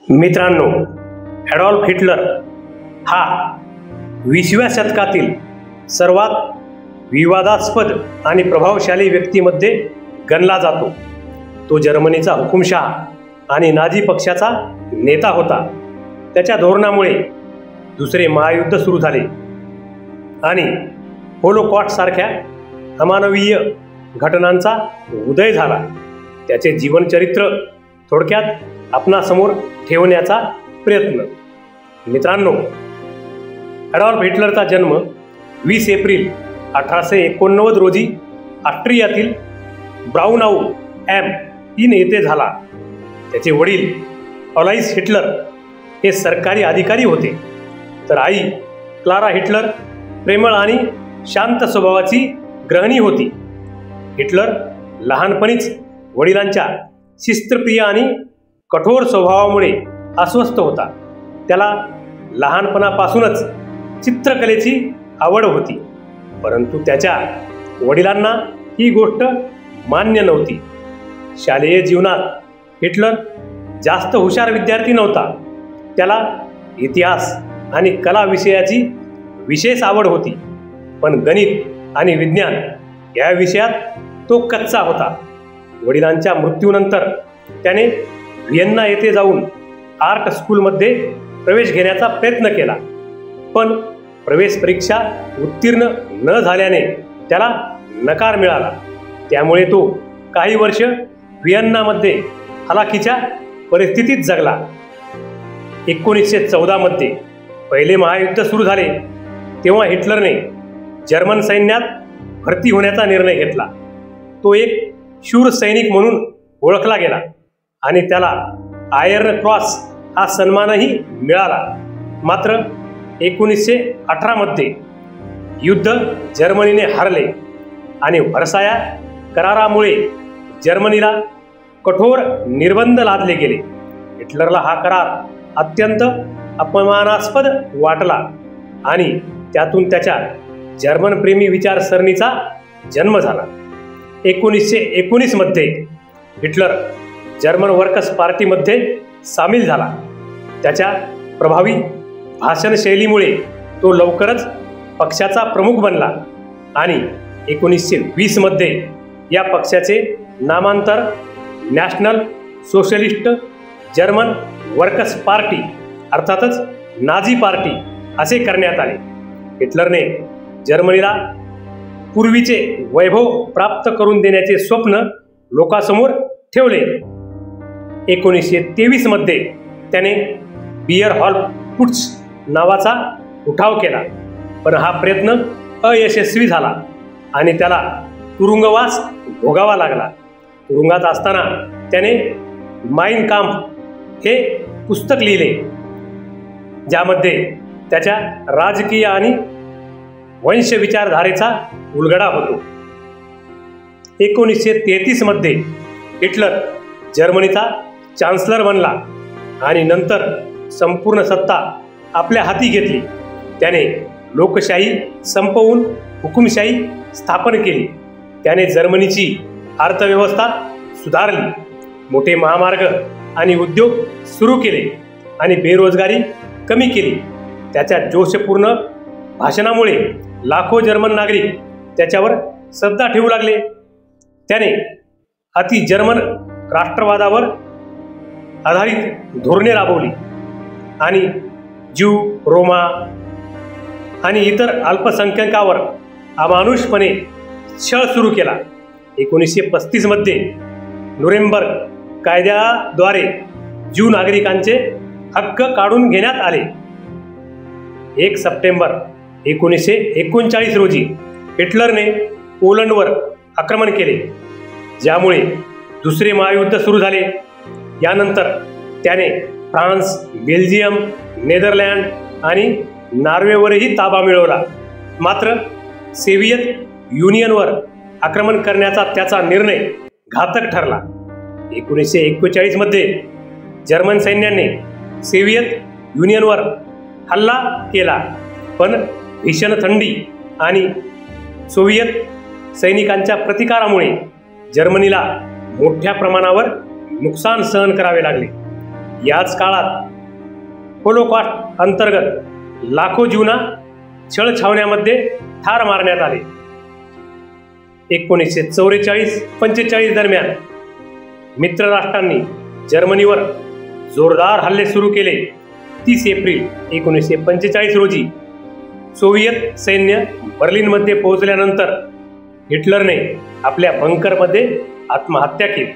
मित्रांनो, Adolf Hitler हा 20व्या शतकातील सर्वात विवादास्पद आणि प्रभावशाली व्यक्तीमध्ये गणला जातो. तो जर्मनीचा हुकुमशहा आणि नाझी पक्षाचा नेता होता. त्याच्या धोरणामुळे दुसरे महायुद्ध सुरू झाले आणि होलोकॉस्ट सारख्या अमानवीय घटनांचा उदय झाला. त्याचे जीवनचरित्र थोडक्यात आपणासमोर ठेवण्याचा प्रयत्न. मित्रांनो, ॲडॉल्फ हिटलरचा जन्म 20 एप्रिल 1889 रोजी ऑस्ट्रियातील ब्राउनआऊ ॲम इन येथे झाला. त्याचे वडील अलोइस हिटलर हे सरकारी अधिकारी होते, तर आई क्लारा हिटलर प्रेमळ आणि शांत स्वभावाची गृहिणी होती. हिटलर लहानपणीच वडिलांच्या शिस्तप्रिय आणि कठोर स्वभावामुळे अस्वस्थ होता. त्याला लहानपणापासूनच चित्रकलेची आवड होती, परंतु त्याच्या वडिलांना ही गोष्ट मान्य नव्हती. शालेय जीवनात हिटलर जास्त हुशार विद्यार्थी नव्हता. त्याला इतिहास आणि कला विषयाची विशेष आवड होती, पण गणित आणि विज्ञान या विषयात तो कच्चा होता. वडिलांच्या मृत्यूनंतर त्याने व्हिएन्ना येथे जाऊन आर्ट स्कूलमध्ये प्रवेश घेण्याचा प्रयत्न केला, पण प्रवेश परीक्षा उत्तीर्ण न झाल्याने त्याला नकार मिळाला. त्यामुळे तो काही वर्ष व्हिएन्नामध्ये हलाखीच्या परिस्थितीत जगला. 1914 मध्ये पहिले महायुद्ध सुरू झाले तेव्हा हिटलरने जर्मन सैन्यात भरती होण्याचा निर्णय घेतला. तो एक शूर सैनिक म्हणून ओळखला गेला आणि त्याला आयर्न क्रॉस हा सन्मानही मिळाला. मात्र 1918 मध्ये युद्ध जर्मनीने हरले आणि व्हर्साया करारामुळे जर्मनीला कठोर निर्बंध लादले गेले. हिटलरला हा करार अत्यंत अपमानास्पद वाटला आणि त्यातून त्याच्या जर्मनप्रेमी विचारसरणीचा जन्म झाला. 1919 मध्ये हिटलर जर्मन वर्कर्स पार्टीमध्ये सामील झाला. त्याच्या प्रभावी भाषणशैलीमुळे तो लवकरच पक्षाचा प्रमुख बनला आणि 1920 मध्ये या पक्षाचे नामांतर national socialist German workers party अर्थातच नाझी पार्टी असे करण्यात आले. हिटलरने जर्मनीला पूर्वीचे वैभव प्राप्त करून देण्याचे स्वप्न लोकांसमोर ठेवले. 1923 मध्ये त्याने बियर हॉल पुट्स नावाचा उठाव केला, पण हा प्रयत्न अयशस्वी झाला आणि त्याला तुरुंगवास भोगावा लागला. तुरुंगात असताना त्याने माइन काम्फ हे पुस्तक लिहिले, ज्यामध्ये त्याच्या राजकीय आणि वंश विचारधारेचा उलगडा होतो. 1933 मध्ये हिटलर जर्मनीचा चान्सलर बनला आणि नंतर संपूर्ण सत्ता आपल्या हाती घेतली. त्याने लोकशाही संपवून हुकुमशाही स्थापन केली. त्याने जर्मनीची अर्थव्यवस्था सुधारली, मोठे महामार्ग आणि उद्योग सुरू केले आणि बेरोजगारी कमी केली. त्याच्या जोशपूर्ण भाषणामुळे लाखो जर्मन नागरिक त्याच्यावर श्रद्धा ठेवू लागले. त्याने अति जर्मन राष्ट्रवादावर आधारित धोरणे राबवली आणि ज्यू, रोमा आणि इतर अल्पसंख्याकांवर अमानुषपणे छळ सुरू केला. 1935 मध्ये नुरेंबर्ग कायद्याद्वारे ज्यू नागरिकांचे हक्क काढून घेण्यात आले. 1 सप्टेंबर 1939 रोजी हिटलरने पोलंडवर आक्रमण केले, ज्यामुळे दुसरे महायुद्ध सुरू झाले. यानंतर त्याने फ्रान्स, बेल्जियम, नेदरलँड आणि नॉर्वेवरही ताबा मिळवला. मात्र सोव्हिएत युनियनवर आक्रमण करण्याचा त्याचा निर्णय घातक ठरला. 1941 मध्ये जर्मन सैन्याने सोव्हिएत युनियनवर हल्ला केला, पण भीषण थंडी आणि सोव्हिएत सैनिकांच्या प्रतिकारामुळे जर्मनीला मोठ्या प्रमाणावर नुकसान सहन करावे लागले. याच काळात होलोकॉस्ट अंतर्गत लाखो जीवना छळछावण्यामध्ये ठार मारण्यात आले. 1944-45 दरम्यान मित्र राष्ट्रांनी जर्मनीवर जोरदार हल्ले सुरू केले. 30 एप्रिल 1945 रोजी सोव्हिएत सैन्य बर्लिनमध्ये पोहोचल्यानंतर हिटलरने आपल्या बंकरमध्ये आत्महत्या केली.